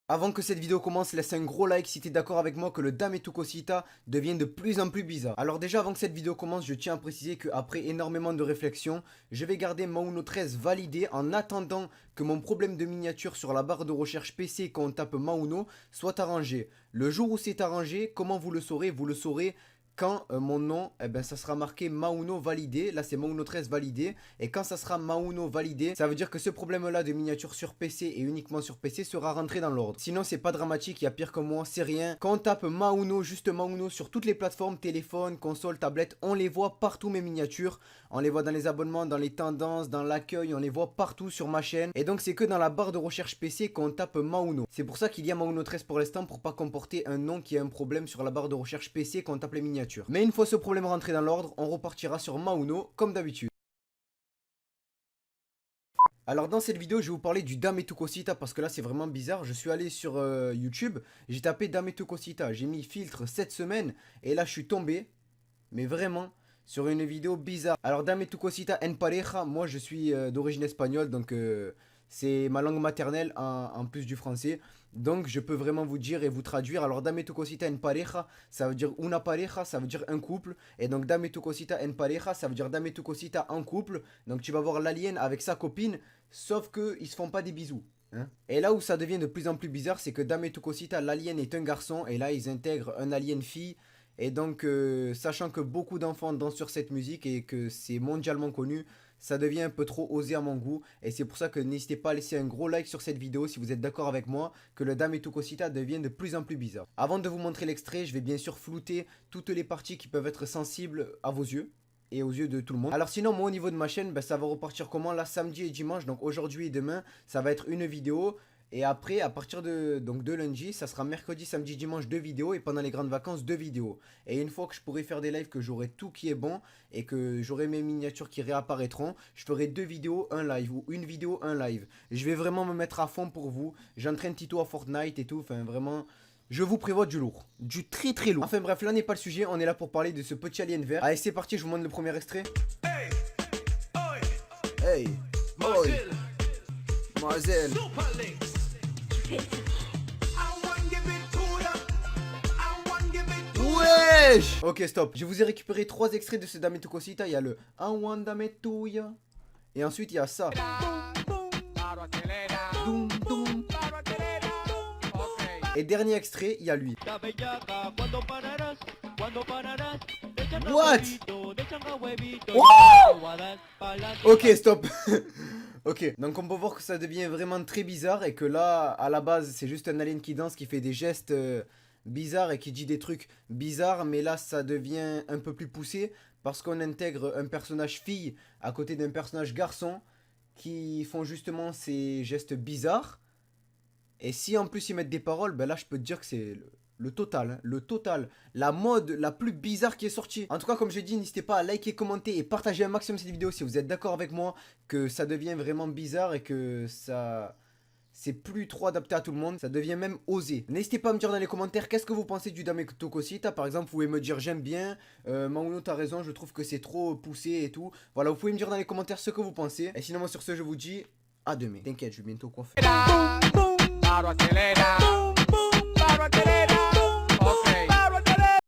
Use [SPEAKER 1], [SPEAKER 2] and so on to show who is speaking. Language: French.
[SPEAKER 1] Avant que cette vidéo commence, laisse un gros like si tu es d'accord avec moi que le Dame Tu Cosita devient de plus en plus bizarre. Alors déjà avant que cette vidéo commence, je tiens à préciser qu'après énormément de réflexion, je vais garder Mauno 13 validé en attendant que mon problème de miniature sur la barre de recherche PC quand on tape Mauno soit arrangé. Le jour où c'est arrangé, comment vous le saurez? Vous le saurez quand mon nom, ça sera marqué Mauno validé. Là c'est Mauno 13 validé. Et quand ça sera Mauno validé, ça veut dire que ce problème là de miniature sur PC et uniquement sur PC sera rentré dans l'ordre. Sinon c'est pas dramatique, il y a pire que moi, c'est rien. Quand on tape Mauno, juste Mauno sur toutes les plateformes, téléphone, console, tablette, on les voit partout mes miniatures. On les voit dans les abonnements, dans les tendances, dans l'accueil, on les voit partout sur ma chaîne. Et donc c'est que dans la barre de recherche PC qu'on tape Mauno. C'est pour ça qu'il y a Mauno 13 pour l'instant, pour pas comporter un nom qui a un problème sur la barre de recherche PC quand on tape les miniatures. Mais une fois ce problème rentré dans l'ordre, on repartira sur Mauno comme d'habitude. Alors dans cette vidéo je vais vous parler du Dame Tu Cosita parce que là c'est vraiment bizarre. Je suis allé sur YouTube, j'ai tapé Dame Tu Cosita, j'ai mis filtre cette semaine et là je suis tombé, mais vraiment, sur une vidéo bizarre. Alors Dame Tu Cosita en pareja, moi je suis d'origine espagnole donc c'est ma langue maternelle en plus du français. Donc je peux vraiment vous dire et vous traduire. Alors Dame Tu Cosita en pareja, ça veut dire una pareja, ça veut dire un couple. Et donc Dame Tu Cosita en pareja, ça veut dire Dame Tu Cosita en couple. Donc tu vas voir l'alien avec sa copine, sauf qu'ils se font pas des bisous. Hein. Et là où ça devient de plus en plus bizarre, c'est que Dame Tu Cosita, l'alien est un garçon. Et là ils intègrent un alien fille. Et donc sachant que beaucoup d'enfants dansent sur cette musique et que c'est mondialement connu, ça devient un peu trop osé à mon goût. Et c'est pour ça que n'hésitez pas à laisser un gros like sur cette vidéo si vous êtes d'accord avec moi que le Dame Tu Cosita devient de plus en plus bizarre. Avant de vous montrer l'extrait, je vais bien sûr flouter toutes les parties qui peuvent être sensibles à vos yeux et aux yeux de tout le monde. Alors sinon moi au niveau de ma chaîne, ça va repartir comment là samedi et dimanche, donc aujourd'hui et demain ça va être une vidéo. Et après, à partir de lundi, ça sera mercredi, samedi, dimanche 2 vidéos. Et pendant les grandes vacances 2 vidéos. Et une fois que je pourrai faire des lives, que j'aurai tout qui est bon et que j'aurai mes miniatures qui réapparaîtront, je ferai 2 vidéos, un live ou une vidéo, un live. Je vais vraiment me mettre à fond pour vous. J'entraîne Tito à Fortnite et tout. Enfin vraiment, je vous prévois du lourd. Du très très lourd. Enfin bref, là n'est pas le sujet. On est là pour parler de ce petit alien vert. Allez, c'est parti, je vous montre le premier extrait. Hey, oi, hey, oi, Marcel. Wesh. Ok stop, je vous ai récupéré 3 extraits de ce Dame Tu Cosita. Il y a le I want Dame Tuya. Et ensuite il y a ça. Et dernier extrait, il y a lui. What? Oh. Ok stop. Ok, donc on peut voir que ça devient vraiment très bizarre et que là, à la base, c'est juste un alien qui danse, qui fait des gestes bizarres et qui dit des trucs bizarres. Mais là, ça devient un peu plus poussé parce qu'on intègre un personnage fille à côté d'un personnage garçon qui font justement ces gestes bizarres. Et si en plus ils mettent des paroles, ben là, je peux te dire que c'est le total, hein, le total, la mode la plus bizarre qui est sortie. En tout cas, comme je dis, n'hésitez pas à liker, commenter et partager un maximum cette vidéo si vous êtes d'accord avec moi que ça devient vraiment bizarre et que ça... c'est plus trop adapté à tout le monde, ça devient même osé. N'hésitez pas à me dire dans les commentaires qu'est-ce que vous pensez du Dame Tu Cosita. Par exemple, vous pouvez me dire j'aime bien, Mauno t'as raison, je trouve que c'est trop poussé et tout. Voilà, vous pouvez me dire dans les commentaires ce que vous pensez. Et sinon, moi sur ce, je vous dis à demain. T'inquiète, je vais bientôt coiffer.